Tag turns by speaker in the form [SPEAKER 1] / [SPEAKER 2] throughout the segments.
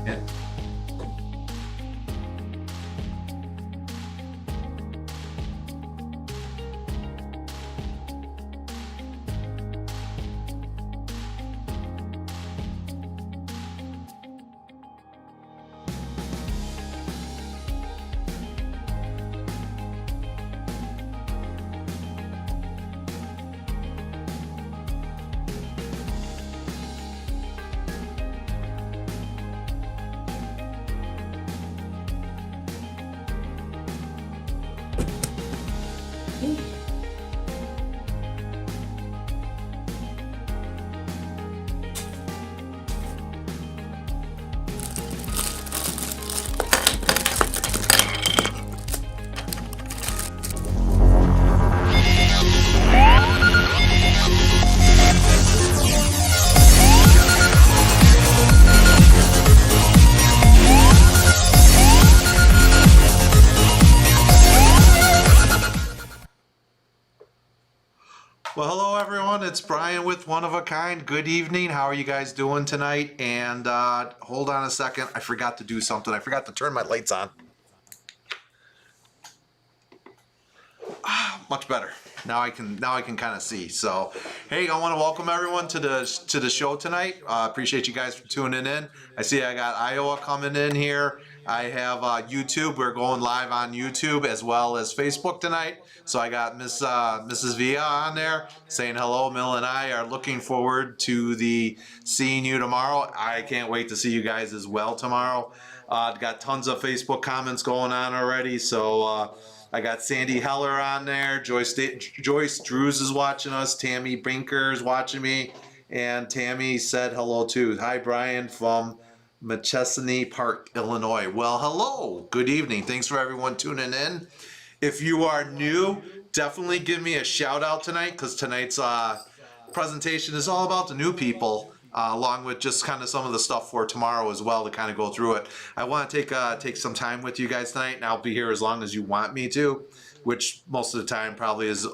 [SPEAKER 1] Yeah. Well, hello everyone. It's Brian with One of a Kind. Good evening. How are you guys doing tonight? And hold on a second. I forgot to do something. I forgot to turn my lights on. Much better. Now I can kind of see. So, hey, I want to welcome everyone to the show tonight. Appreciate you guys for tuning in. I see I got Iowa coming in here. I have YouTube. We're going live on YouTube as well as Facebook tonight. So I got Mrs. Villa on there saying hello. Mill and I are looking forward to seeing you tomorrow. I can't wait to see you guys as well tomorrow. Got tons of Facebook comments going on already. So I got Sandy Heller on there. Joyce Drews is watching us. Tammy Binker is watching me. And Tammy said hello too. Hi, Brian from Machesney Park, Illinois. Well, hello. Good evening. Thanks for everyone tuning in. If you are new, definitely give me a shout out tonight, because tonight's presentation is all about the new people, along with just kind of some of the stuff for tomorrow as well to kind of go through it. I want to take some time with you guys tonight, and I'll be here as long as you want me to, which most of the time probably is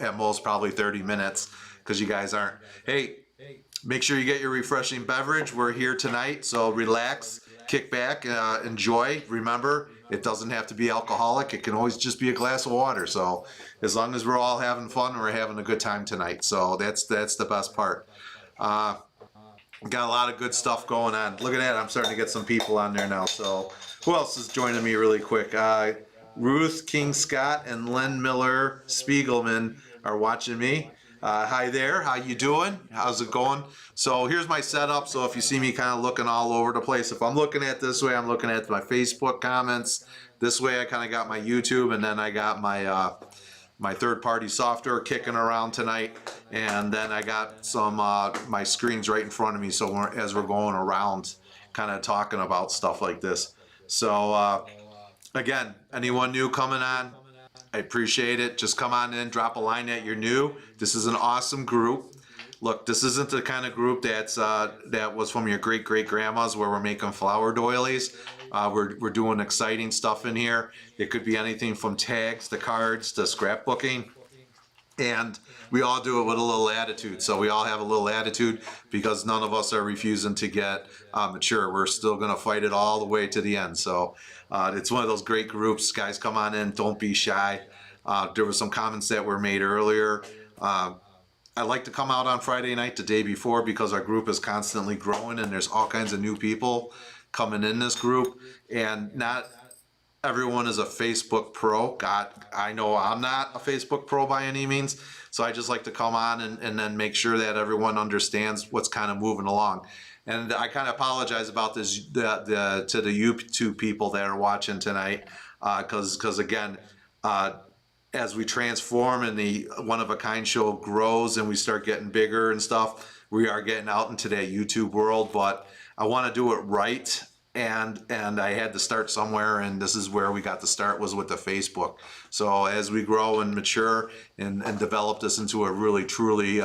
[SPEAKER 1] at most probably 30 minutes, because you guys aren't. Hey, make sure you get your refreshing beverage. We're here tonight, so relax, kick back, enjoy. Remember, it doesn't have to be alcoholic. It can always just be a glass of water. So as long as we're all having fun, we're having a good time tonight. So that's the best part. Got a lot of good stuff going on. Look at that. I'm starting to get some people on there now. So who else is joining me really quick? Ruth King Scott and Len Miller Spiegelman are watching me. Hi there. How you doing? How's it going? So here's my setup. So if you see me kind of looking all over the place, if I'm looking at this way, I'm looking at my Facebook comments. This way I kind of got my YouTube, and then I got my my third-party software kicking around tonight, and then I got some my screens right in front of me. So as we're going around, kind of talking about stuff like this. So again, anyone new coming on, I appreciate it. Just come on in, drop a line that you're new. This is an awesome group. Look, this isn't the kind of group that was from your great-great-grandmas where we're making flower doilies. We're doing exciting stuff in here. It could be anything from tags to cards to scrapbooking. and we all do it with a little attitude. So we all have a little attitude because none of us are refusing to get mature. We're still going to fight it all the way to the end. So it's one of those great groups. Guys, come on in. Don't be shy. There were some comments that were made earlier. I like to come out on Friday night, the day before, because our group is constantly growing and there's all kinds of new people coming in this group. And not everyone is a Facebook pro. God, I know I'm not a Facebook pro by any means. So I just like to come on and then make sure that everyone understands what's kind of moving along. And I kind of apologize about this to the YouTube people that are watching tonight, because again, as we transform and the one of a kind show grows and we start getting bigger and stuff, we are getting out into that YouTube world. But I want to do it right. And I had to start somewhere, and this is where we got to start, was with the Facebook. So as we grow and mature and develop this into a really truly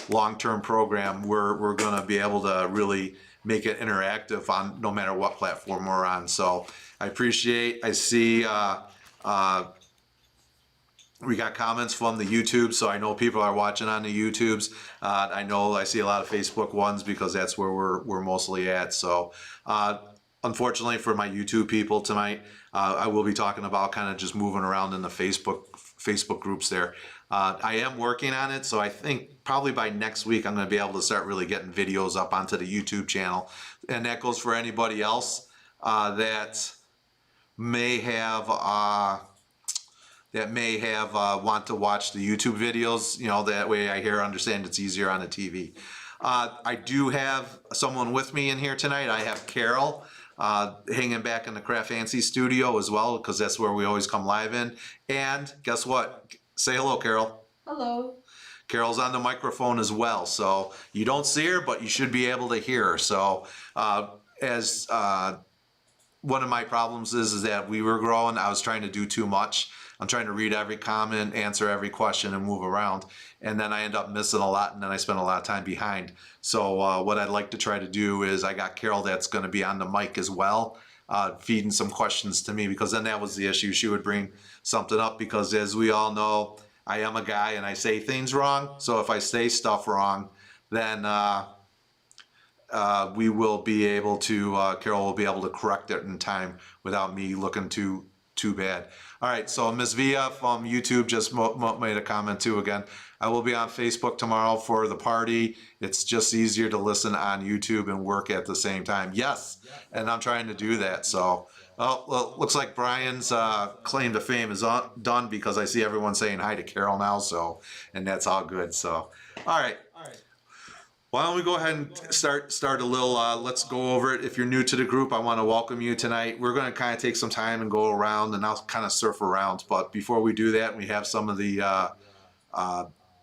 [SPEAKER 1] long-term program, we're going to be able to really make it interactive on no matter what platform we're on. So I see we got comments from the YouTube, so I know people are watching on the YouTubes. I see a lot of Facebook ones because that's where we're mostly at. So unfortunately for my YouTube people tonight, I will be talking about kind of just moving around in the Facebook groups there. I am working on it, so I think probably by next week I'm going to be able to start really getting videos up onto the YouTube channel. And that goes for anybody else that may have want to watch the YouTube videos. That way I understand it's easier on the TV. I do have someone with me in here tonight. I have Carol hanging back in the Craft Fancy studio as well, because that's where we always come live in. And guess what? Say hello, Carol.
[SPEAKER 2] Hello.
[SPEAKER 1] Carol's on the microphone as well, so you don't see her, but you should be able to hear her. So as one of my problems is that we were growing, I was trying to do too much. I'm trying to read every comment, answer every question, and move around. And then I end up missing a lot, and then I spend a lot of time behind. So what I'd like to try to do is I got Carol that's going to be on the mic as well, feeding some questions to me, because then that was the issue. She would bring something up, because as we all know, I am a guy and I say things wrong. So if I say stuff wrong, then we will be able to, Carol will be able to correct it in time without me looking too bad. All right, so Ms. Via from YouTube just made a comment too again. I will be on Facebook tomorrow for the party. It's just easier to listen on YouTube and work at the same time. Yes, and I'm trying to do that. So, well, looks like Brian's claim to fame is done, because I see everyone saying hi to Carol now. So, and that's all good. So, all right. Why don't we go ahead and start a little, let's go over it. If you're new to the group, I want to welcome you tonight. We're going to kind of take some time and go around, and I'll kind of surf around. But before we do that, we have some of the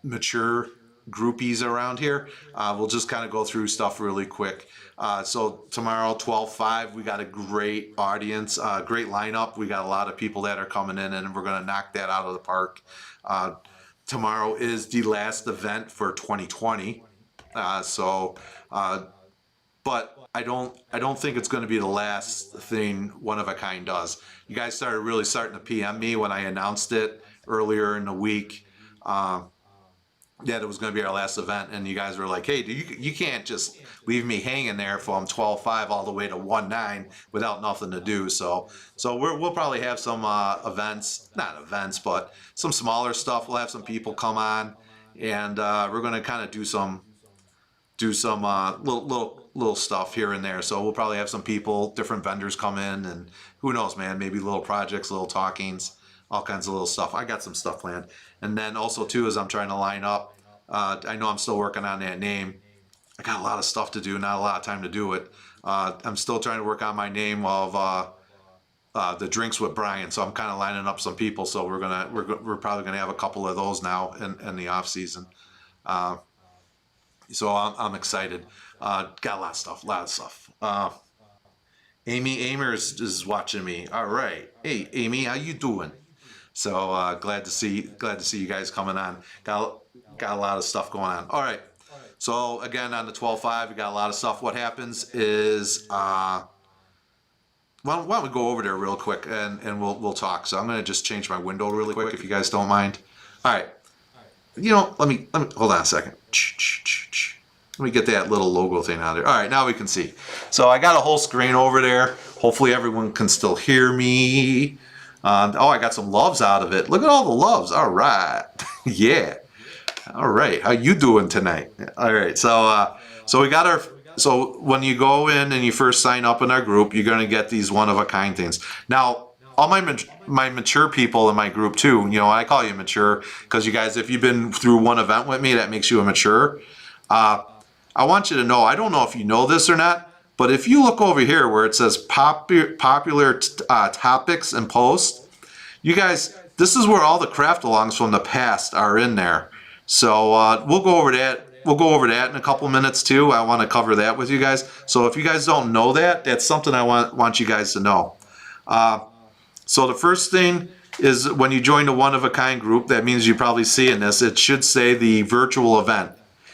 [SPEAKER 1] mature groupies around here. We'll just kind of go through stuff really quick. So tomorrow, 12/5, we got a great audience, great lineup. We got a lot of people that are coming in, and we're going to knock that out of the park. Tomorrow is the last event for 2020. But I don't think it's going to be the last thing One of a Kind does. You guys starting to PM me when I announced it earlier in the week, that it was going to be our last event, and you guys were like, hey, you can't just leave me hanging there from 12/5 all the way to 1/9 without nothing to do. So we'll probably have some not events, but some smaller stuff. We'll have some people come on, and we're going to kind of do some little stuff here and there. So we'll probably have some people, different vendors come in, and who knows, man, maybe little projects, little talkings, all kinds of little stuff. I got some stuff planned. And then also too, as I'm trying to line up, I know I'm still working on that name. I got a lot of stuff to do, not a lot of time to do it. I'm still trying to work on my name of the Drinks with Brian. So I'm kind of lining up some people. So we're probably gonna have a couple of those now in the off season. So I'm excited. Got a lot of stuff. Amy Amers is watching me. All right. Hey, Amy, how you doing? So glad to see you guys coming on. Got a lot of stuff going on. All right. So again, on the 12/5, we got a lot of stuff. What happens is, why don't we go over there real quick and we'll talk. So I'm gonna just change my window really quick if you guys don't mind. All right. let me hold on a second. Let me get that little logo thing out of there. All right, now we can see. So I got a whole screen over there. Hopefully everyone can still hear me. Oh, I got some loves out of it. Look at all the loves. All right. Yeah. All right. How you doing tonight? All right. So we got our. So when you go in and you first sign up in our group, you're going to get these one-of-a-kind things. Now, all my mature people in my group too, I call you mature because you guys, if you've been through one event with me, that makes you a mature. I want you to know, I don't know if you know this or not, but if you look over here where it says popular topics and posts, you guys, this is where all the craft alongs from the past are in there. So we'll go over that. We'll go over that in a couple minutes too. I want to cover that with you guys. So if you guys don't know that, that's something I want you guys to know. So the first thing is when you join the one-of-a-kind group, that means you're probably seeing this. It should say the virtual event.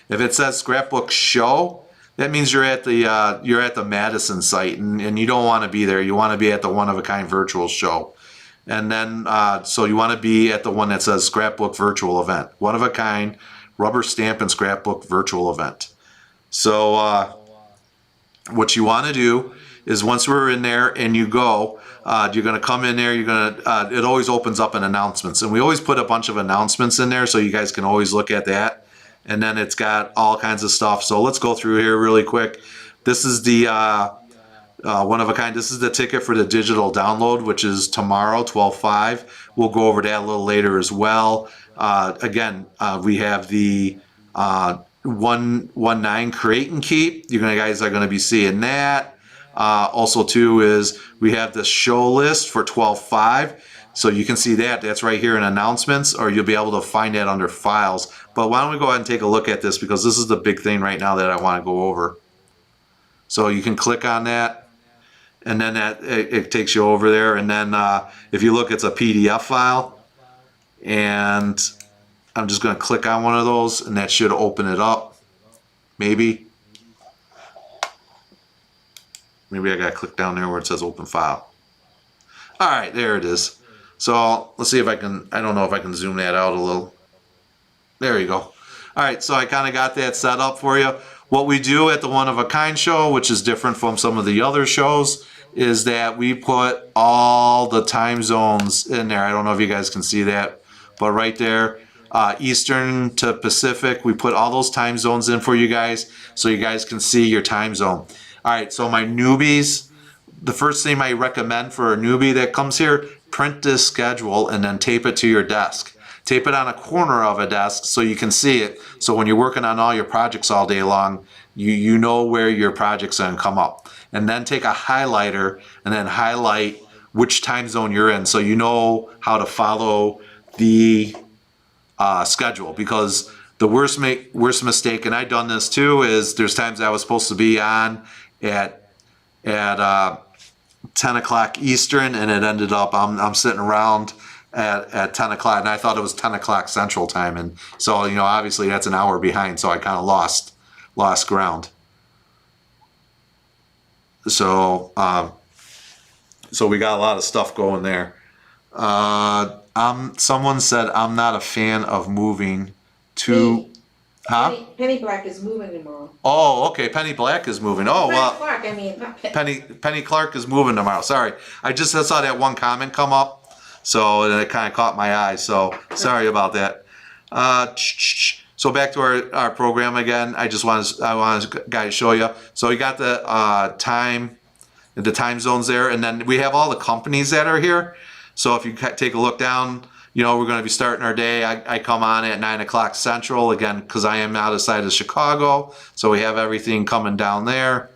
[SPEAKER 1] If it says Scrapbook Show, that means you're at the Madison site, and you don't want to be there. You want to be at the one-of-a-kind virtual show. And then, so you want to be at the one that says Scrapbook Virtual Event. One-of-a-kind, rubber stamp and scrapbook virtual event. So what you want to do is once we're in there and you go, you're going to come in there, it always opens up in announcements. And we always put a bunch of announcements in there so you guys can always look at that. And then it's got all kinds of stuff. So let's go through here really quick. This is the one-of-a-kind. This is the ticket for the digital download, which is tomorrow, 12/5. We'll go over that a little later as well. Again, we have the 119 create and keep. You guys are going to be seeing that. Also, too, is we have the show list for 12/5. So you can see that. That's right here in announcements, or you'll be able to find that under files. But why don't we go ahead and take a look at this, because this is the big thing right now that I want to go over. So you can click on that, and then it takes you over there. And then if you look, it's a PDF file. And I'm just going to click on one of those, and that should open it up. Maybe I got to click down there where it says open file. All right, there it is. So let's see if I don't know if I can zoom that out a little. There you go. All right, so I kind of got that set up for you. What we do at the one-of-a-kind show, which is different from some of the other shows, is that we put all the time zones in there. I don't know if you guys can see that, but right there, Eastern to Pacific, we put all those time zones in for you guys so you guys can see your time zone. All right, so my newbies, the first thing I recommend for a newbie that comes here, print this schedule and then tape it to your desk. Tape it on a corner of a desk so you can see it. So when you're working on all your projects all day long, you know where your project's going to come up. And then take a highlighter and then highlight which time zone you're in so you know how to follow the schedule. Because the worst mistake, and I've done this too, is there's times I was supposed to be on at 10 o'clock Eastern, and it ended up I'm sitting around at 10 o'clock, and I thought it was 10 o'clock Central Time, and so obviously that's an hour behind, so I kind of lost ground. So so we got a lot of stuff going there. Someone said I'm not a fan of moving to. Huh?
[SPEAKER 2] Penny Black is moving tomorrow.
[SPEAKER 1] Oh, okay. Penny Black is moving. Oh, well.
[SPEAKER 2] Clark, I mean, not
[SPEAKER 1] Penny Clark is moving tomorrow. Sorry. I just saw that one comment come up, so it kind of caught my eye. So sorry about that. So back to our program again. I want to guys show you. So we got the time zones there, and then we have all the companies that are here. So if you take a look down, we're going to be starting our day. I come on at 9 o'clock Central, again, because I am outside of Chicago. So we have everything coming down there.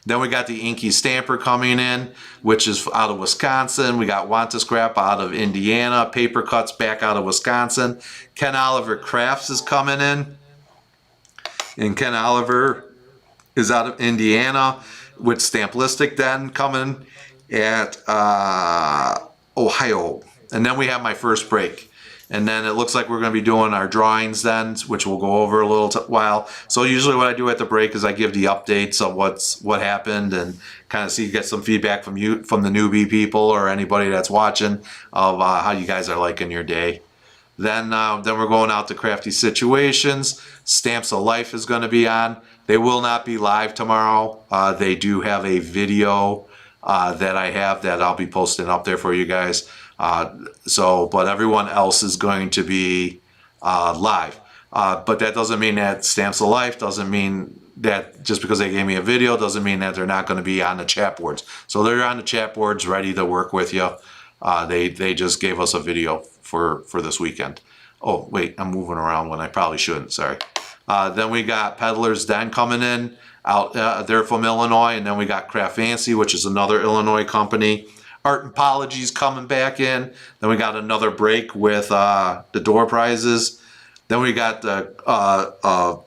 [SPEAKER 1] Then we got the Inky Stamper coming in, which is out of Wisconsin. We got Want to Scrap out of Indiana. Paper Cuts back out of Wisconsin. Ken Oliver Crafts is coming in. And Ken Oliver is out of Indiana, with Stamplistic then coming at Ohio. And then we have my first break. And then it looks like we're going to be doing our drawings then, which we'll go over a little while. So usually what I do at the break is I give the updates of what happened, and kind of get some feedback from the newbie people or anybody that's watching of how you guys are liking your day. Then we're going out to Crafty Situations. Stamps of Life is going to be on. They will not be live tomorrow. They do have a video that I have that I'll be posting up there for you guys. But everyone else is going to be live. But that doesn't mean that Stamps of Life doesn't mean that just because they gave me a video doesn't mean that they're not going to be on the chat boards. So they're on the chat boards ready to work with you. They just gave us a video for this weekend. Oh, wait, I'm moving around when I probably shouldn't, sorry. Then we got Peddler's Den coming in out there from Illinois, and then we got Craft Fancy, which is another Illinois company. Art and Apologies coming back in. Then we got another break with the door prizes. Then we got the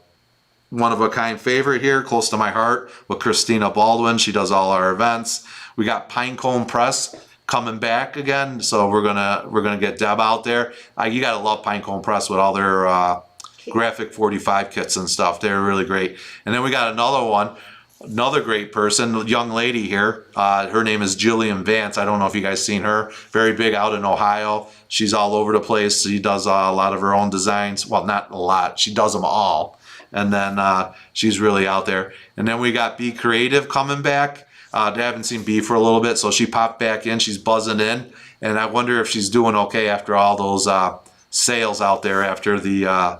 [SPEAKER 1] one of a kind favorite here, close to my heart, with Christina Baldwin. She does all our events. We got Pinecone Press coming back again, so we're gonna get Deb out there. You gotta love Pinecone Press with all their graphic 45 kits and stuff. They're really great. And then we got another one, another great person, young lady here. Her name is Jillian Vance. I don't know if you guys seen her. Very big out in Ohio. She's all over the place. She does a lot of her own designs. Well, not a lot. She does them all. And then she's really out there. And then we got Be Creative coming back. I haven't seen B for a little bit, so she popped back in. She's buzzing in, and I wonder if she's doing okay after all those sales out there after the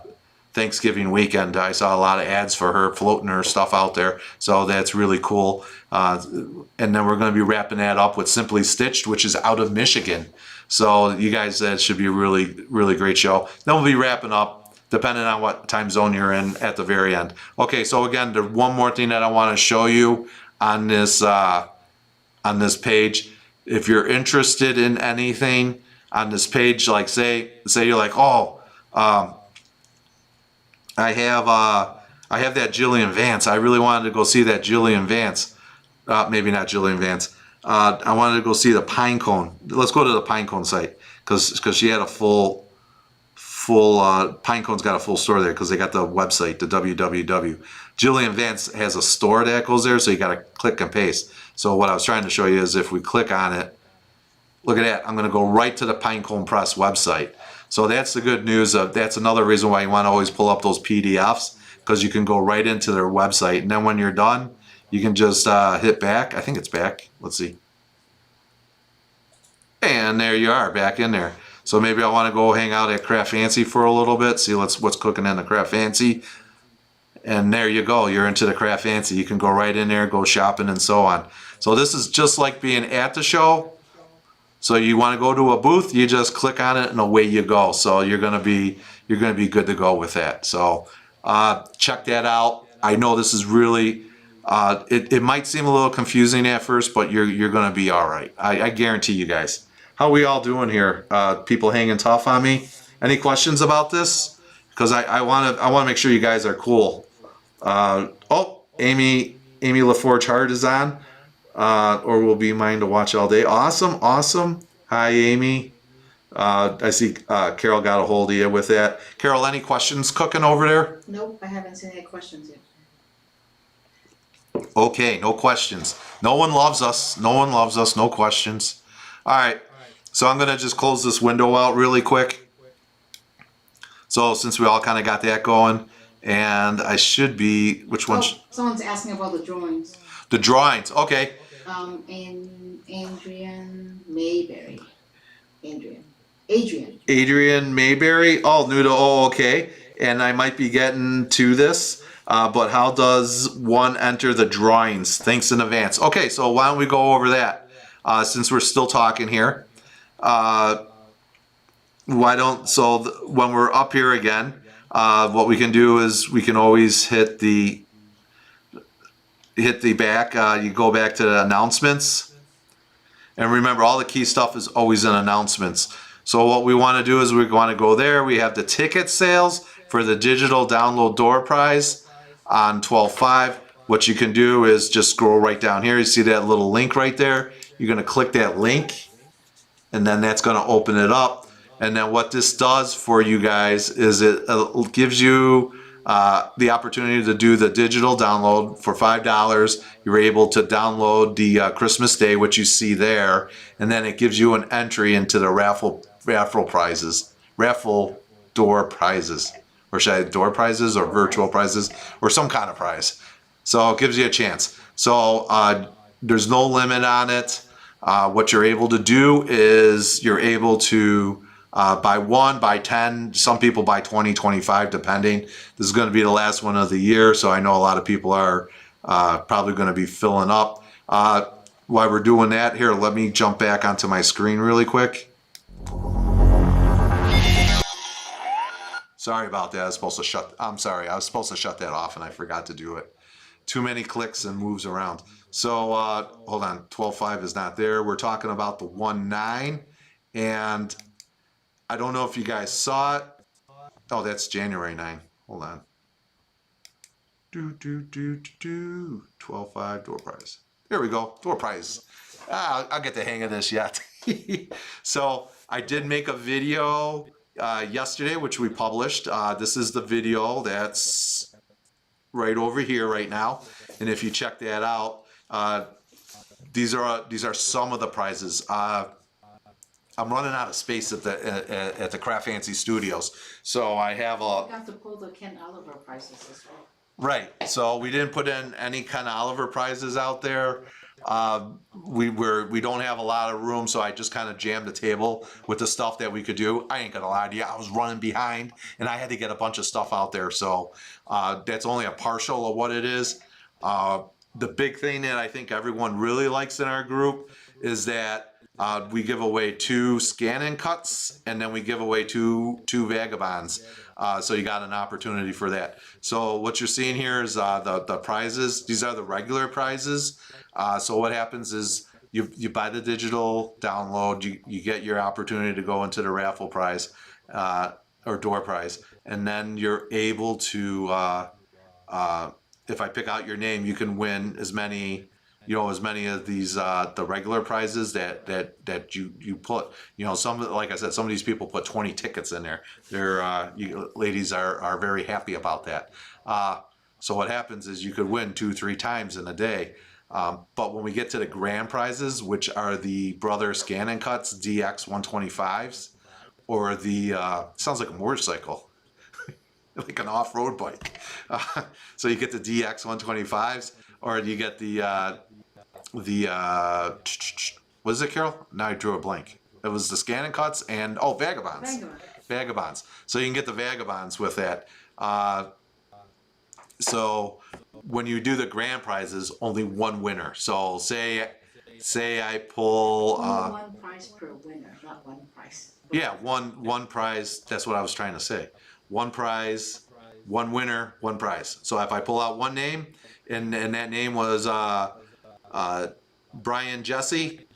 [SPEAKER 1] Thanksgiving weekend. I saw a lot of ads for her floating her stuff out there, so that's really cool. And then we're going to be wrapping that up with Simply Stitched, which is out of Michigan. So you guys, that should be a really, really great show. Then we'll be wrapping up, depending on what time zone you're in at the very end. Okay, so again, the one more thing that I want to show you on this page, if you're interested in anything on this page, like say you're like, oh, I have that Jillian Vance. I really wanted to go see that Jillian Vance. Maybe not Jillian Vance. I wanted to go see the Pinecone. Let's go to the Pinecone site because she had a full Pinecone's got a full store there because they got the website, the www. Jillian Vance has a store that goes there, so you got to click and paste. So what I was trying to show you is if we click on it, look at that. I'm going to go right to the Pinecone Press website. So that's the good news. That's another reason why you want to always pull up those PDFs, because you can go right into their website. And then when you're done, you can just hit back. I think it's back. Let's see. And there you are, back in there. So maybe I want to go hang out at Craft Fancy for a little bit, see what's cooking in the Craft Fancy. And there you go, you're into the Craft Fancy. You can go right in there, go shopping and so on. So this is just like being at the show. So you want to go to a booth, you just click on it and away you go. So you're gonna be good to go with that. So check that out. I know this is really it might seem a little confusing at first, but you're gonna be all right. I guarantee you guys. How we all doing here? People hanging tough on me? Any questions about this? Because I want to make sure you guys are cool. Oh, Amy LaForge Hart is on, or will be mine to watch all day. Awesome. Hi, Amy. I see Carol got a hold of you with that. Carol, any questions cooking over there?
[SPEAKER 2] Nope, I haven't seen any questions yet.
[SPEAKER 1] Okay, no questions. No one loves us. No questions. All right. So I'm going to just close this window out really quick. So since we all kind of got that going, and I should be, which one?
[SPEAKER 2] Someone's asking about the drawings.
[SPEAKER 1] The drawings, okay.
[SPEAKER 2] And Adrian Mayberry. Adrian.
[SPEAKER 1] Adrian Mayberry, oh, new to OOK. And I might be getting to this, but how does one enter the drawings? Thanks in advance. Okay, so why don't we go over that since we're still talking here. When we're up here again, what we can do is we can always hit the back. You go back to the announcements, and remember all the key stuff is always in announcements. So what we want to do is we want to go there. We have the ticket sales for the digital download door prize on 12/5. What you can do is just scroll right down here. You see that little link right there. You're going to click that link, and then that's going to open it up. And then what this does for you guys is it gives you the opportunity to do the digital download for $5. You're able to download the Christmas Day, which you see there, and then it gives you an entry into the raffle prizes raffle door prizes, or should I door prizes or virtual prizes or some kind of prize. So it gives you a chance. So there's no limit on it. What you're able to do is you're able to buy 1, buy 10. Some people buy 20, 25, depending. This is going to be the last one of the year, so I know a lot of people are probably going to be filling up. While we're doing that, here, let me jump back onto my screen really quick. Sorry about that. I was supposed to shut that off and I forgot to do it. Too many clicks and moves around. So hold on, 12.5 is not there. We're talking about the 1.9, and I don't know if you guys saw it. Oh, that's January 9. Hold on. 12.5 door prize. There we go, door prize. I'll get the hang of this yet. So I did make a video yesterday, which we published. This is the video that's right over here right now, and if you check that out, these are some of the prizes. I'm running out of space at the Craft Fancy Studios, so I have
[SPEAKER 2] You got to pull the Ken Oliver prices as well.
[SPEAKER 1] Right, so we didn't put in any Ken Oliver prizes out there. We don't have a lot of room, so I just kind of jammed the table with the stuff that we could do. I ain't gonna lie to you, I was running behind and I had to get a bunch of stuff out there, so that's only a partial of what it is. The big thing that I think everyone really likes in our group is that we give away 2 scan-in cuts, and then we give away two vagabonds. So you got an opportunity for that. So what you're seeing here is the prizes. These are the regular prizes. So what happens is you buy the digital download, you get your opportunity to go into the raffle prize or door prize, and then you're able to, if I pick out your name, you can win as many of these the regular prizes that you put. Like I said, some of these people put 20 tickets in there. You ladies are very happy about that. So what happens is you could win 2-3 times in a day. But when we get to the grand prizes, which are the Brother Scan-in Cuts DX 125s, or the sounds like a motorcycle, like an off-road bike. So you get the DX 125s, or you get the what is it, Carol? Now I drew a blank. It was the Scan-in Cuts and Vagabonds. Vagabonds. So you can get the Vagabonds with that. So when you do the grand prizes, only one winner. So say I pull.
[SPEAKER 2] Only one prize per winner, not one prize.
[SPEAKER 1] Yeah, one prize. That's what I was trying to say. One prize, one winner, one prize. So if I pull out one name, and that name was Brian Jesse,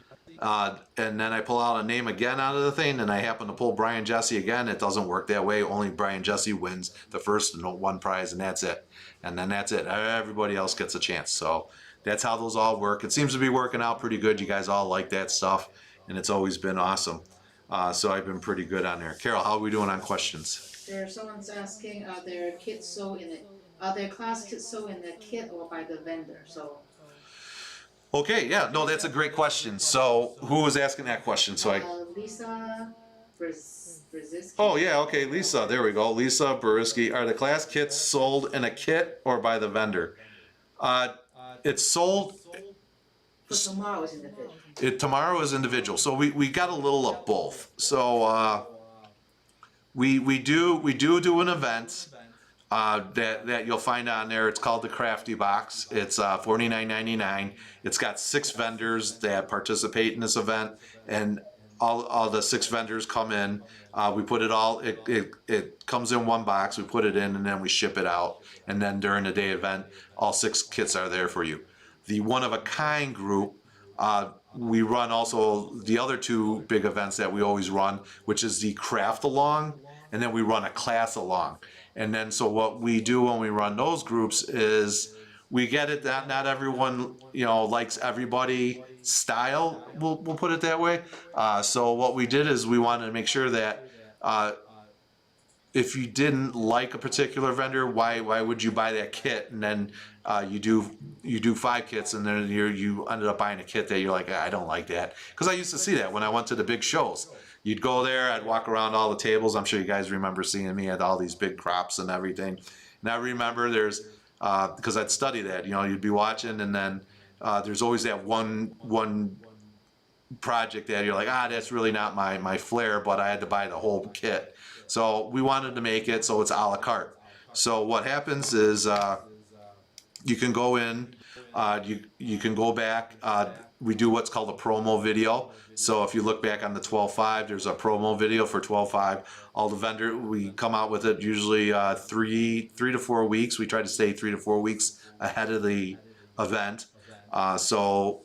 [SPEAKER 1] and then I pull out a name again out of the thing, and I happen to pull Brian Jesse again, it doesn't work that way. Only Brian Jesse wins the first one prize, and that's it. And then that's it. Everybody else gets a chance. So that's how those all work. It seems to be working out pretty good. You guys all like that stuff, and it's always been awesome. So I've been pretty good on there. Carol, how are we doing on questions?
[SPEAKER 2] Someone's asking, are their class kits sold in the kit or by the vendor? So.
[SPEAKER 1] Okay, yeah, no, that's a great question. So who was asking that question?
[SPEAKER 2] Lisa Brzezinski.
[SPEAKER 1] Oh yeah, okay, Lisa, there we go. Lisa Buriski. Are the class kits sold in a kit or by the vendor? It's sold.
[SPEAKER 2] So tomorrow is individual.
[SPEAKER 1] Tomorrow is individual. So we got a little of both. So we do an event that you'll find on there. It's called the Crafty Box. It's $49.99. It's got 6 vendors that participate in this event, and all the 6 vendors come in. We put it all. It comes in one box. We put it in, and then we ship it out. And then during the day event, all 6 kits are there for you. The one of a kind group. We run also the other 2 big events that we always run, which is the craft along, and then we run a class along. And then so what we do when we run those groups is we get it that not everyone likes everybody style. We'll put it that way. So what we did is we wanted to make sure that if you didn't like a particular vendor, why would you buy that kit? And then you do 5 kits, and then you ended up buying a kit that you're like, I don't like that. Because I used to see that when I went to the big shows. You'd go there, I'd walk around all the tables. I'm sure you guys remember seeing me at all these big crops and everything. And I remember there's, because I'd study that, you know, you'd be watching, and then there's always that one project that you're like, that's really not my flair, but I had to buy the whole kit. So we wanted to make it so it's a la carte. So what happens is you can go in, you can go back. We do what's called a promo video. So if you look back on the 12.5, there's a promo video for 12.5. All the vendor, we come out with it usually 3 to 4 weeks. We try to stay 3 to 4 weeks ahead of the event. So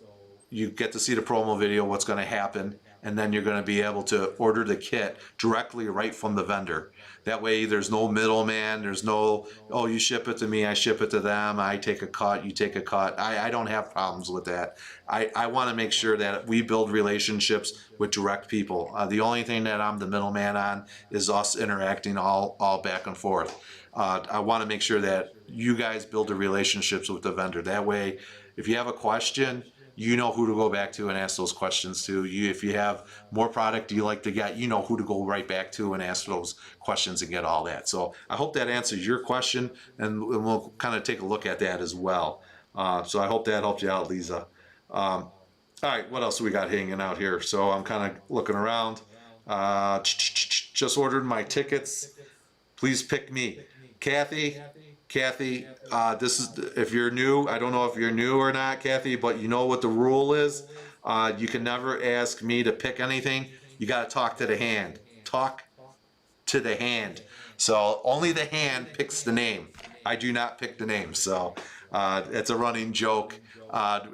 [SPEAKER 1] you get to see the promo video, what's going to happen, and then you're going to be able to order the kit directly right from the vendor. That way there's no middleman, there's no, oh, you ship it to me, I ship it to them, I take a cut, you take a cut. I don't have problems with that. I want to make sure that we build relationships with direct people. The only thing that I'm the middleman on is us interacting all back and forth. I want to make sure that you guys build the relationships with the vendor. That way, if you have a question, you know who to go back to and ask those questions to. If you have more product you like to get, you know who to go right back to and ask those questions and get all that. So I hope that answers your question, and we'll kind of take a look at that as well. So I hope that helped you out, Lisa. All right, what else do we got hanging out here? So I'm kind of looking around. Just ordered my tickets. Please pick me. Kathy, this is, if you're new, I don't know if you're new or not, Kathy, but you know what the rule is. You can never ask me to pick anything. You got to talk to the hand. Talk to the hand. So only the hand picks the name. I do not pick the name. So it's a running joke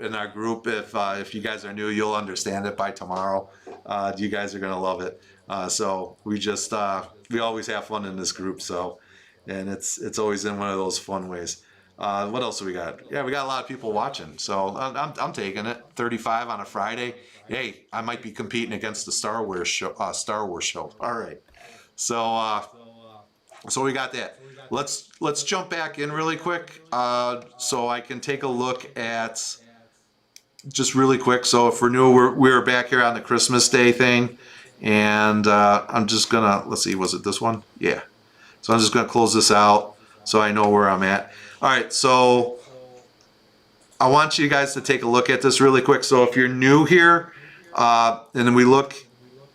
[SPEAKER 1] in our group. If you guys are new, you'll understand it by tomorrow. You guys are gonna love it. So we always have fun in this group. So, and it's always in one of those fun ways. What else do we got? Yeah, we got a lot of people watching, so I'm taking it. 35 on a Friday. Hey, I might be competing against the Star Wars show. All right, so we got that. Let's jump back in really quick, so I can take a look at just really quick. So if we're new, we're back here on the Christmas Day thing, and I'm just gonna, let's see, was it this one? Yeah. So I'm just gonna close this out so I know where I'm at. All right, so I want you guys to take a look at this really quick. So if you're new here, and then we look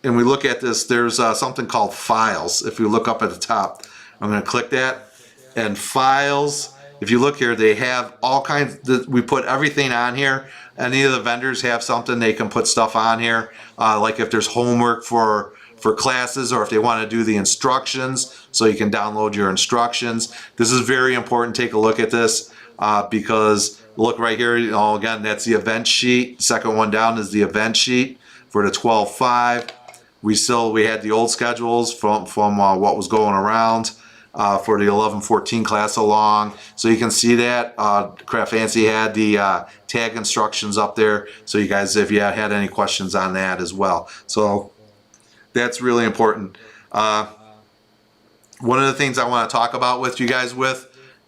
[SPEAKER 1] at this, there's something called files. If you look up at the top, I'm going to click that, and files. If you look here, they have all kinds. We put everything on here. Any of the vendors have something they can put stuff on here, like if there's homework for classes, or if they want to do the instructions, so you can download your instructions. This is very important. Take a look at this, because look right here. You know, again, that's the event sheet. Second one down is the event sheet for the 12.5. We had the old schedules from what was going around for the 11-14 class along. So you can see that Craft Fancy had the tag instructions up there. So you guys, if you had any questions on that as well. So that's really important. One of the things I want to talk about with you guys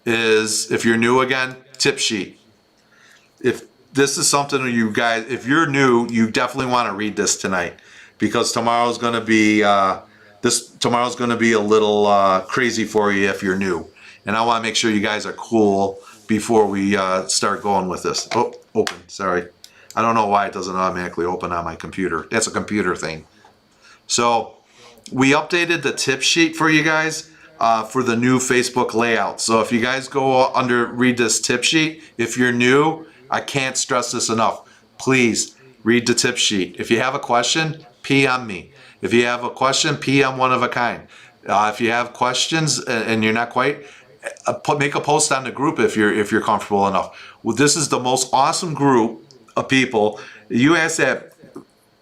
[SPEAKER 1] is, if you're new again, tip sheet. If this is something you guys, if you're new, you definitely want to read this tonight, because tomorrow's going to be a little crazy for you if you're new, and I want to make sure you guys are cool before we start going with this. Oh, open. Sorry, I don't know why it doesn't automatically open on my computer. That's a computer thing. So we updated the tip sheet for you guys for the new Facebook layout. So if you guys go read this tip sheet, if you're new, I can't stress this enough. Please read the tip sheet. If you have a question, PM me. If you have a question, PM One of a Kind. If you have questions and you're not quite, make a post on the group if you're comfortable enough. Well, this is the most awesome group of people. You ask that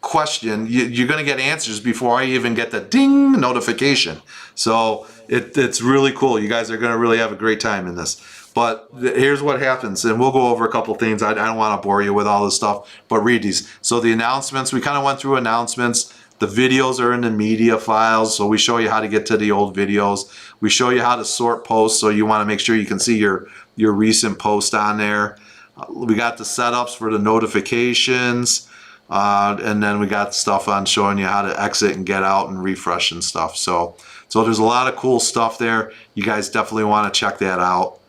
[SPEAKER 1] question, you're going to get answers before I even get the ding notification. So it's really cool. You guys are going to really have a great time in this. But here's what happens, and we'll go over a couple things. I don't want to bore you with all this stuff, but read these. So the announcements, we kind of went through announcements. The videos are in the media files, so we show you how to get to the old videos. We show you how to sort posts, so you want to make sure you can see your recent post on there. We got the setups for the notifications. And then we got stuff on showing you how to exit and get out and refresh and stuff. So there's a lot of cool stuff there. You guys definitely want to check that out.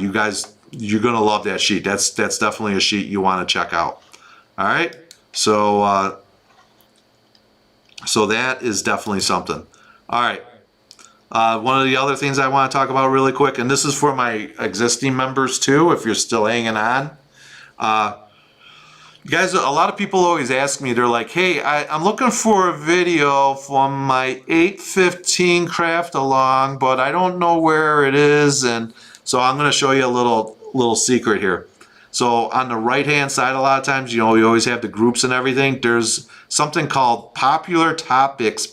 [SPEAKER 1] You guys, you're gonna love that sheet. That's definitely a sheet you want to check out. All right. So that is definitely something. All right. One of the other things I want to talk about really quick, and this is for my existing members too, if you're still hanging on. You guys, a lot of people always ask me, they're like, hey, I'm looking for a video from my 815 craft along, but I don't know where it is. And so I'm going to show you a little secret here. So on the right hand side, a lot of times, you always have the groups and everything. There's something called popular topics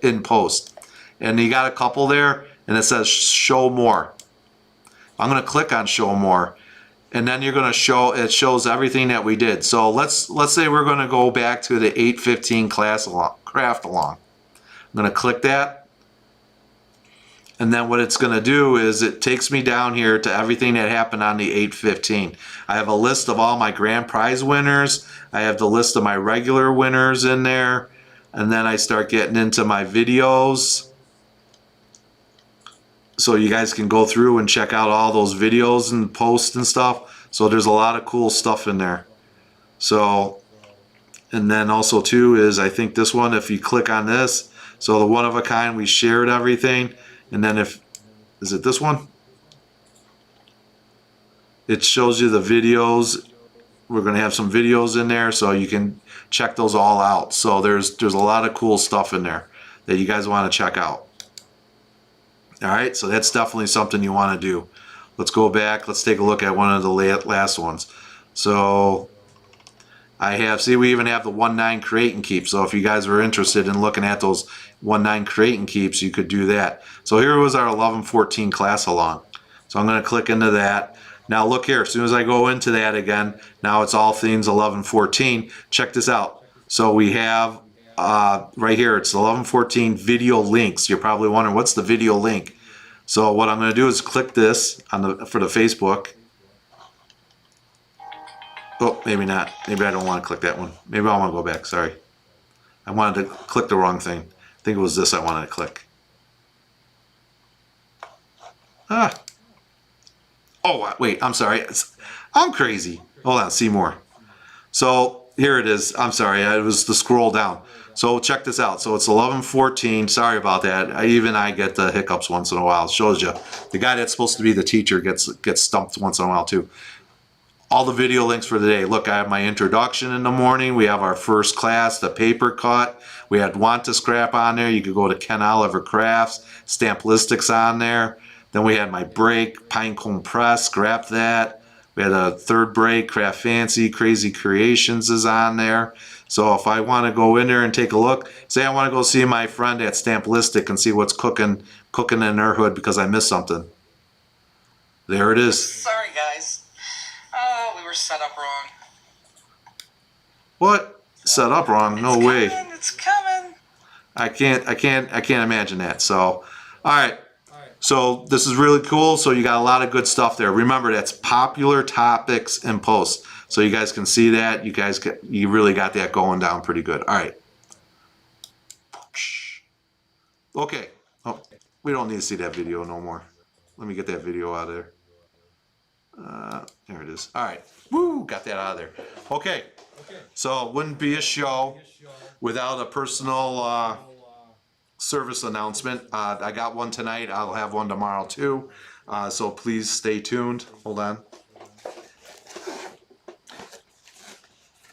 [SPEAKER 1] in post. And you got a couple there and it says show more. I'm going to click on show more. And then you're going to show, it shows everything that we did. So let's say we're going to go back to the 815 craft along. I'm going to click that. And then what it's going to do is it takes me down here to everything that happened on the 815. I have a list of all my grand prize winners. I have the list of my regular winners in there. And then I start getting into my videos. So you guys can go through and check out all those videos and posts and stuff. So there's a lot of cool stuff in there. So, and then also too is, I think this one, if you click on this, so the one of a kind, we shared everything. And then is it this one? It shows you the videos. We're going to have some videos in there so you can check those all out. So there's a lot of cool stuff in there that you guys want to check out. All right, so that's definitely something you want to do. Let's go back. Let's take a look at one of the last ones. So I have, see, we even have the 1-9 create and keep. So if you guys were interested in looking at those 1-9 create and keeps, you could do that. So here was our 11-14 class along. So I'm going to click into that. Now look here, as soon as I go into that again, now it's all things 11-14. Check this out. So we have right here, it's 11-14 video links. You're probably wondering, what's the video link? So what I'm going to do is click this for the Facebook. Oh, maybe not. Maybe I don't want to click that one. Maybe I want to go back. Sorry. I wanted to click the wrong thing. I think it was this I wanted to click. Oh, wait. I'm sorry. I'm crazy. Hold on. See more. So here it is. I'm sorry. It was the scroll down. So check this out. So it's 11-14. Sorry about that. I get the hiccups once in a while. It shows you. The guy that's supposed to be the teacher gets stumped once in a while too. All the video links for the day. Look, I have my introduction in the morning. We have our first class, the paper cut. We had Want to Scrap on there. You could go to Ken Oliver Crafts. Stamplistics on there. Then we had my break, Pinecone Press, scrap that. We had a third break, Craft Fancy, Crazy Creations is on there. So if I want to go in there and take a look, say I want to go see my friend at Stamplistic and see what's cooking in their hood because I missed something. There it is.
[SPEAKER 3] Sorry guys. Oh, we were set up wrong.
[SPEAKER 1] What? Set up wrong? No way.
[SPEAKER 3] It's coming.
[SPEAKER 1] I can't imagine that. So, all right. So this is really cool. So you got a lot of good stuff there. Remember, that's popular topics and posts. So you guys can see that. You really got that going down pretty good. All right. Okay. Oh, we don't need to see that video no more. Let me get that video out of there. There it is. All right. Woo! Got that out of there. Okay. So it wouldn't be a show without a personal service announcement. I got one tonight. I'll have one tomorrow too. So please stay tuned. Hold on.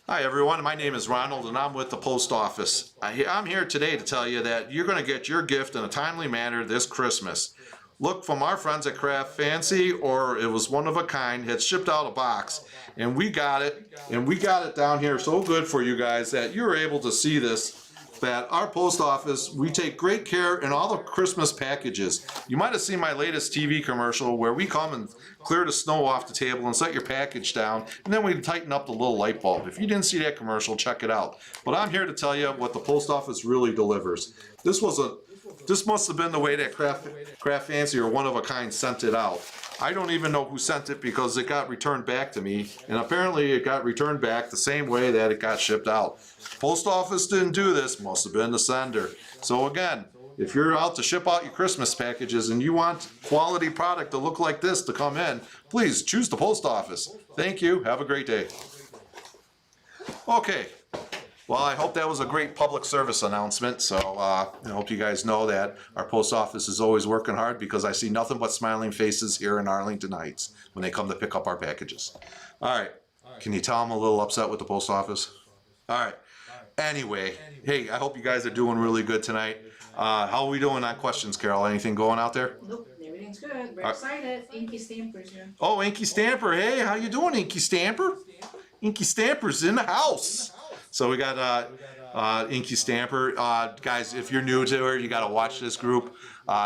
[SPEAKER 1] Hi everyone, my name is Ronald and I'm with the post office. I'm here today to tell you that you're going to get your gift in a timely manner this Christmas. Look from our friends at Craft Fancy, or it was one of a kind. It's shipped out of a box and we got it down here so good for you guys that you're able to see this. That our post office, we take great care in all the Christmas packages. You might have seen my latest TV commercial where we come and clear the snow off the table and set your package down, and then we tighten up the little light bulb. If you didn't see that commercial, check it out. But I'm here to tell you what the post office really delivers. This must have been the way that Craft Fancy or One of a Kind sent it out. I don't even know who sent it because it got returned back to me, and apparently it got returned back the same way that it got shipped out. Post office didn't do this, must have been the sender. So again, if you're out to ship out your Christmas packages and you want quality product to look like this to come in, please choose the post office. Thank you. Have a great day. Okay. Well, I hope that was a great public service announcement. So I hope you guys know that our post office is always working hard because I see nothing but smiling faces here in Arlington Heights when they come to pick up our packages. All right. Can you tell I'm a little upset with the post office? All right. Anyway, hey, I hope you guys are doing really good tonight. How are we doing on questions, Carol? Anything going out there?
[SPEAKER 2] Nope, everything's good. We're excited. Inky Stampers here.
[SPEAKER 1] Oh, Inky Stamper. Hey, how you doing, Inky Stamper? Inky Stamper's in the house. So we got Inky Stamper. Guys, if you're new to her, you got to watch this group.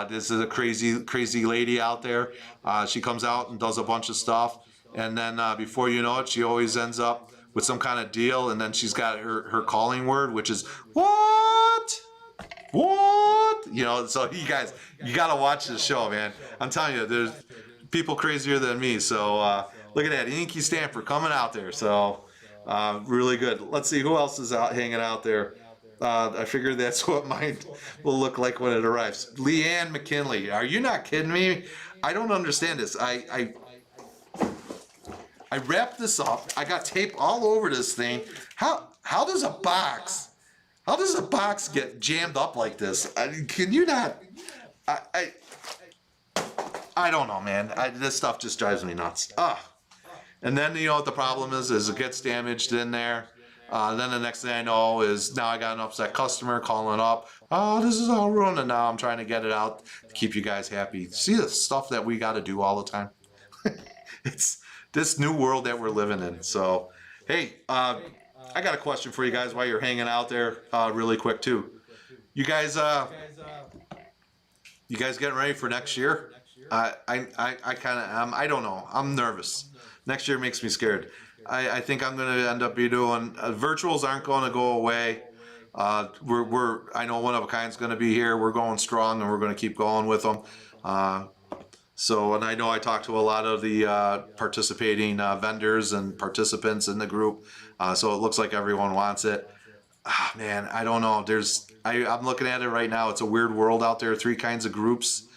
[SPEAKER 1] This is a crazy lady out there. She comes out and does a bunch of stuff. And then before you know it, she always ends up with some kind of deal. And then she's got her calling word, which is, what? What? You know, so you guys, you got to watch this show, man. I'm telling you, there's people crazier than me. So look at that, Inky Stamper coming out there. So really good. Let's see who else is out hanging out there. I figured that's what mine will look like when it arrives. Leanne McKinley, are you not kidding me? I don't understand this. I wrapped this up. I got tape all over this thing. How does a box? How does a box get jammed up like this? Can you not? I don't know, man. This stuff just drives me nuts. And then you know what the problem is it gets damaged in there. Then the next thing I know is now I got an upset customer calling up. Oh, this is all ruined, and now I'm trying to get it out to keep you guys happy. See the stuff that we got to do all the time. It's this new world that we're living in. So, hey, I got a question for you guys while you're hanging out there, really quick too. You guys getting ready for next year? I kind of am. I don't know. I'm nervous. Next year makes me scared. I think I'm going to end up doing virtuals aren't going to go away. I know One of a Kind's going to be here. We're going strong and we're going to keep going with them. So, and I know I talked to a lot of the participating vendors and participants in the group. So it looks like everyone wants it. Man, I don't know. I'm looking at it right now. It's a weird world out there. 3 kinds of groups.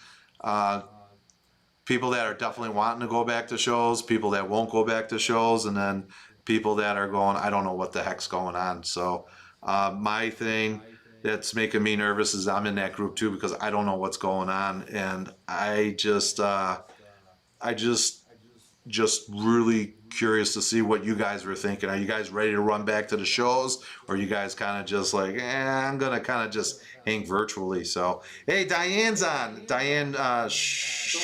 [SPEAKER 1] People that are definitely wanting to go back to shows, people that won't go back to shows, and then people that are going, I don't know what the heck's going on. So my thing that's making me nervous is I'm in that group too because I don't know what's going on, and I just really curious to see what you guys were thinking. Are you guys ready to run back to the shows, or are you guys kind of just like, I'm gonna kind of just hang virtually? So hey, Diane's on. Diane Schomer.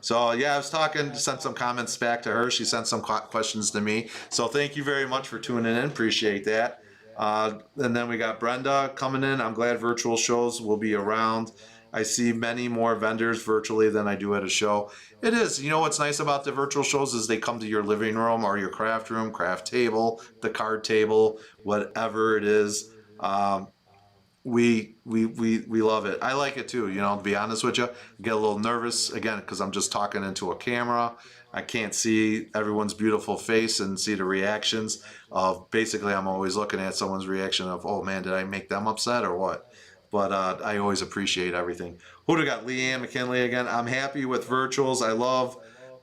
[SPEAKER 1] So yeah, I was talking, sent some comments back to her. She sent some questions to me. So thank you very much for tuning in. Appreciate that. And then we got Brenda coming in. I'm glad virtual shows will be around. I see many more vendors virtually than I do at a show. It is. You know what's nice about the virtual shows is they come to your living room or your craft room, craft table, the card table, whatever it is. We love it. I like it too. You know, to be honest with you, I get a little nervous again because I'm just talking into a camera. I can't see everyone's beautiful face and see the reactions of basically I'm always looking at someone's reaction of, oh man, did I make them upset or what? But I always appreciate everything. Who do we got? Leanne McKinley again. I'm happy with virtuals. I love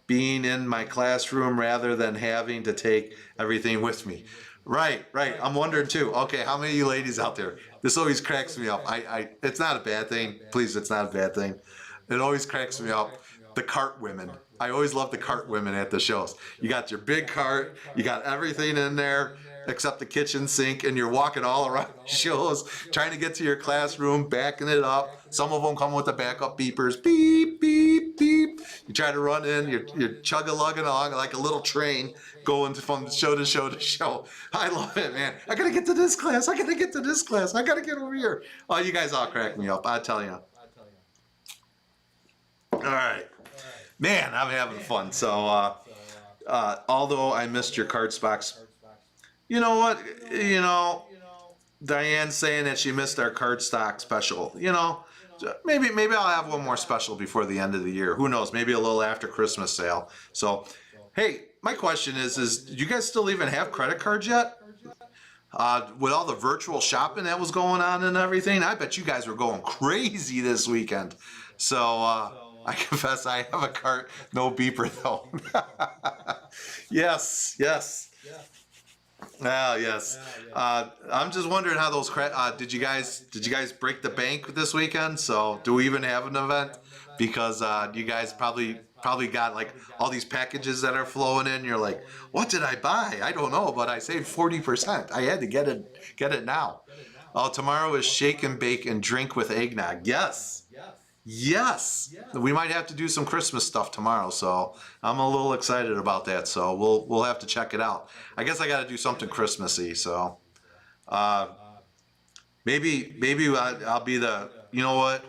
[SPEAKER 1] being in my classroom rather than having to take everything with me. Right. I'm wondering too. Okay, how many of you ladies out there? This always cracks me up. It's not a bad thing. Please, it's not a bad thing. It always cracks me up. The cart women. I always love the cart women at the shows. You got your big cart. You got everything in there except the kitchen sink, and you're walking all around shows trying to get to your classroom, backing it up. Some of them come with the backup beepers, beep, beep, beep. You try to run in, you're chug-a-lugging along like a little train going from show to show to show. I love it, man. I gotta get to this class. I gotta get to this class. I gotta get over here. Oh, you guys all crack me up, I tell you. All right. Man, I'm having fun. So, although I missed your card box, you know what? You know, Diane's saying that she missed our card stock special. You know, maybe I'll have one more special before the end of the year. Who knows? Maybe a little after Christmas sale. So, hey, my question is do you guys still even have credit cards yet? With all the virtual shopping that was going on and everything, I bet you guys were going crazy this weekend. So I confess I have a cart, no beeper though. Yes, yes. Ah, yes. I'm just wondering how those did you guys break the bank this weekend? So do we even have an event? Because you guys probably got like all these packages that are flowing in. You're like, what did I buy? I don't know, but I saved 40%. I had to get it now. Oh, tomorrow is shake and bake and drink with eggnog. Yes. Yes, we might have to do some Christmas stuff tomorrow, so I'm a little excited about that. So we'll have to check it out. I guess I got to do something Christmassy. So uh, maybe I'll be the, you know what?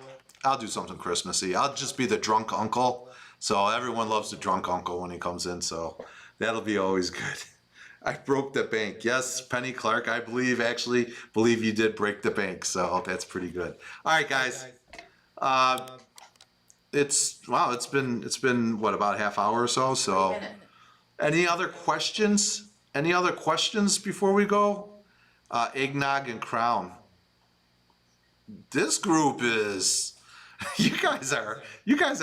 [SPEAKER 1] I'll do something Christmassy. I'll just be the drunk uncle. So everyone loves the drunk uncle when he comes in. So that'll be always good. I broke the bank. Yes, Penny Clark, I actually believe you did break the bank. So that's pretty good. All right, guys. It's been what, about a half hour or so. So any other questions? Any other questions before we go? Eggnog and Crown. This group is you guys are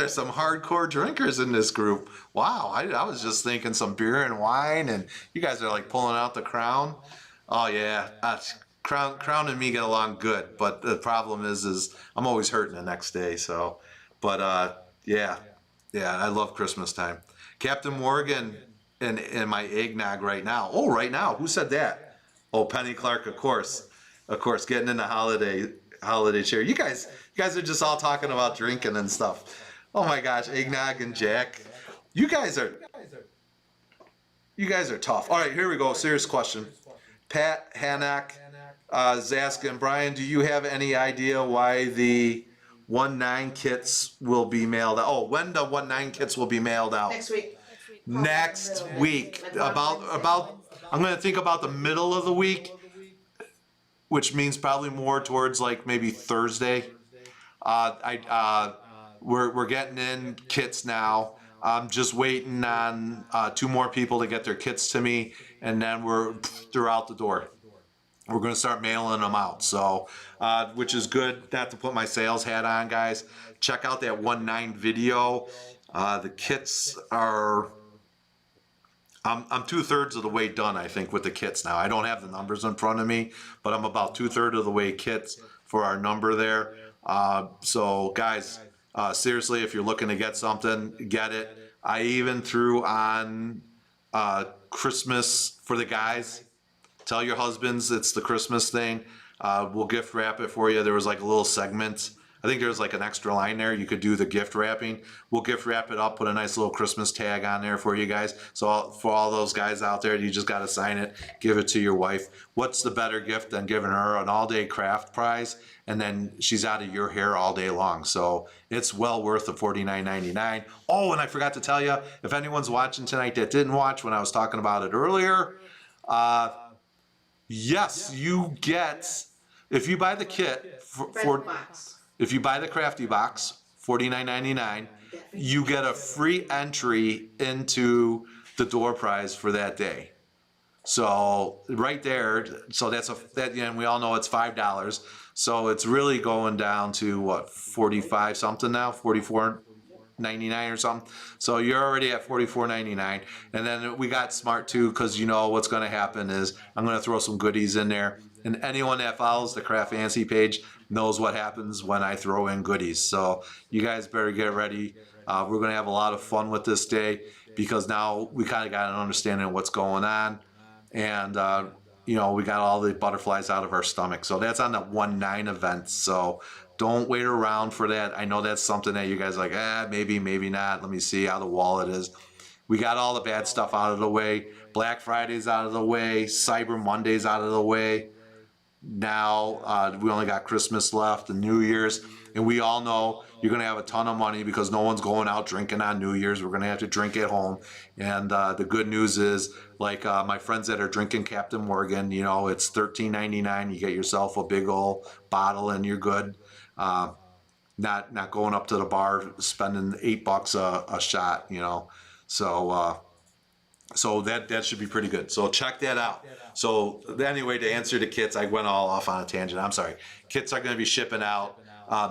[SPEAKER 1] some hardcore drinkers in this group. Wow, I was just thinking some beer and wine, and you guys are like pulling out the Crown. Oh yeah, Crown and me get along good, but the problem is I'm always hurting the next day. So, but yeah, I love Christmas time. Captain Morgan and my eggnog right now. Oh, right now, who said that? Oh, Penny Clark, of course, getting in the holiday cheer. You guys are just all talking about drinking and stuff. Oh my gosh, eggnog and Jack. You guys are tough. All right, here we go. Serious question. Pat Hannock is asking, Brian, do you have any idea why the 1-9 kits will be mailed out? Oh, when the 1-9 kits will be mailed out?
[SPEAKER 2] Next week.
[SPEAKER 1] Next week. About I'm gonna think about the middle of the week, which means probably more towards like maybe Thursday. We're getting in kits now. I'm just waiting on 2 more people to get their kits to me, and then they're out the door. We're going to start mailing them out, so which is good. Not to put my sales hat on, guys. Check out that 1-9 video. The kits are. I'm 2/3 of the way done, I think, with the kits now. I don't have the numbers in front of me, but I'm about 2/3 of the way kits for our number there. So guys, seriously, if you're looking to get something, get it. I even threw on Christmas for the guys. Tell your husbands it's the Christmas thing. We'll gift wrap it for you. There was like a little segment. I think there's like an extra line there. You could do the gift wrapping. We'll gift wrap it up, put a nice little Christmas tag on there for you guys. So for all those guys out there, you just got to sign it, give it to your wife. What's the better gift than giving her an all-day craft prize, and then she's out of your hair all day long? So it's well worth the $49.99. Oh, and I forgot to tell you, if anyone's watching tonight that didn't watch when I was talking about it earlier, yes, you get, if you buy the kit if you buy the crafty box, $49.99, you get a free entry into the door prize for that day. So right there, so and we all know it's $5. So it's really going down to what, 45 something now, 44.99 or something. So you're already at $44.99. And then we got smart too, because you know what's going to happen is I'm going to throw some goodies in there. And anyone that follows the Craft Fancy page knows what happens when I throw in goodies. So you guys better get ready. We're going to have a lot of fun with this day, because now we kind of got an understanding of what's going on. And, you know, we got all the butterflies out of our stomach. So that's on the 1-9 event. So don't wait around for that. I know that's something that you guys are like, maybe, maybe not. Let me see how the wallet is. We got all the bad stuff out of the way. Black Friday's out of the way. Cyber Monday's out of the way. Now we only got Christmas left and New Year's, and we all know you're going to have a ton of money because no one's going out drinking on New Year's. We're going to have to drink at home. And the good news is, like my friends that are drinking Captain Morgan, you know, it's $13.99. You get yourself a big old bottle and you're good. not going up to the bar spending $8 a shot, you know. So that should be pretty good. So check that out. So anyway, to answer the kits, I went all off on a tangent. I'm sorry. Kits are going to be shipping out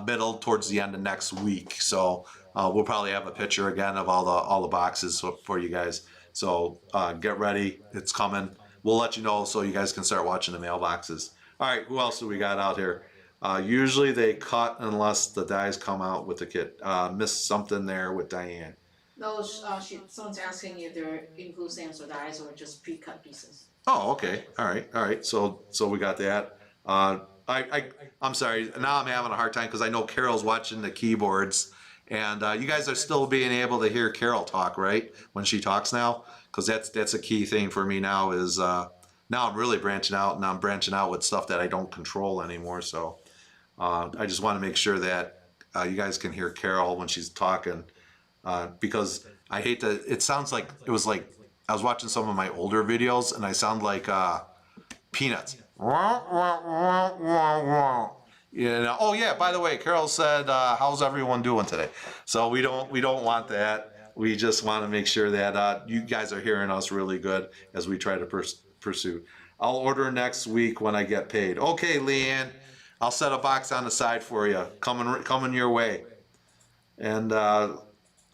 [SPEAKER 1] middle towards the end of next week. So we'll probably have a picture again of all the boxes for you guys. So get ready. It's coming. We'll let you know so you guys can start watching the mailboxes. All right. Who else do we got out here? Usually they cut unless the dies come out with the kit. Missed something there with Diane.
[SPEAKER 2] No, someone's asking if they're include stamps or dies or just pre-cut pieces.
[SPEAKER 1] Oh, okay. All right. So we got that. I'm sorry. Now I'm having a hard time because I know Carol's watching the keyboards, and you guys are still being able to hear Carol talk, right? When she talks now, because that's a key thing for me now is now I'm really branching out, and I'm branching out with stuff that I don't control anymore. So I just want to make sure that you guys can hear Carol when she's talking. Because I hate to, it sounds like, it was like, I was watching some of my older videos and I sound like Peanuts. You know, oh yeah, by the way, Carol said, how's everyone doing today? So we don't want that. We just want to make sure that you guys are hearing us really good as we try to pursue. I'll order next week when I get paid. Okay, Leanne, I'll set a box on the side for you. Coming your way. And,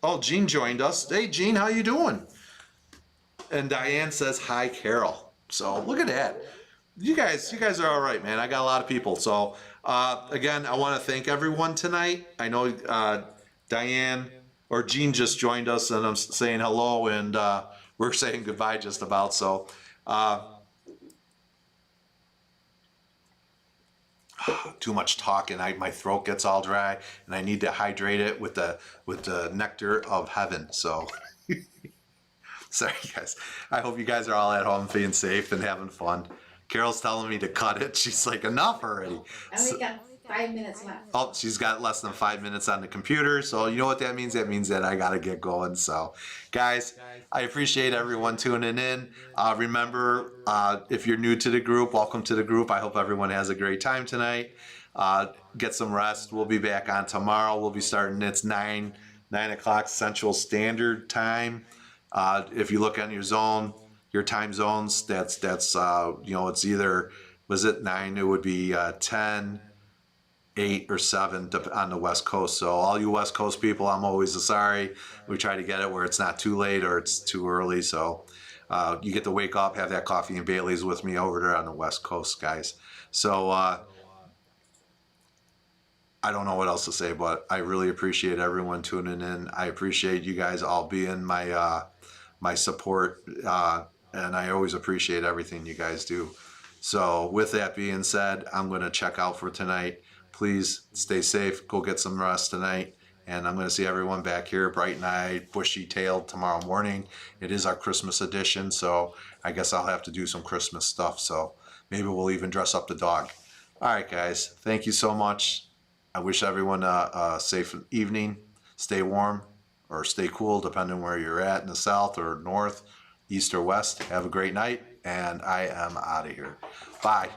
[SPEAKER 1] oh, Gene joined us. Hey, Gene, how you doing? And Diane says, hi, Carol. So look at that. You guys are all right, man. I got a lot of people. So again, I want to thank everyone tonight. I know Diane or Gene just joined us, and I'm saying hello, and we're saying goodbye just about. So too much talking, my throat gets all dry, and I need to hydrate it with the nectar of heaven. So sorry guys, I hope you guys are all at home being safe and having fun. Carol's telling me to cut it. She's like, enough already.
[SPEAKER 2] I only got 5 minutes left.
[SPEAKER 1] Oh, she's got less than 5 minutes on the computer. So you know what that means? That means that I got to get going. So guys, I appreciate everyone tuning in. Remember, if you're new to the group, welcome to the group. I hope everyone has a great time tonight. Get some rest. We'll be back on tomorrow. We'll be starting, it's 9 o'clock Central Standard Time. If you look on your zone, your time zones, that's you know, it's either, was it 9? It would be 10, 8 or 7 on the West Coast. So all you West Coast people, I'm always sorry. We try to get it where it's not too late or it's too early. So you get to wake up, have that coffee and Bailey's with me over there on the West Coast, guys. So I don't know what else to say, but I really appreciate everyone tuning in. I appreciate you guys all being my my support, and I always appreciate everything you guys do. So with that being said, I'm going to check out for tonight. Please stay safe. Go get some rest tonight. And I'm going to see everyone back here bright-eyed, bushy-tailed tomorrow morning. It is our Christmas edition, so I guess I'll have to do some Christmas stuff. So maybe we'll even dress up the dog. All right, guys. Thank you so much. I wish everyone a safe evening. Stay warm or stay cool, depending where you're at in the south or north, east or west. Have a great night, and I am out of here. Bye.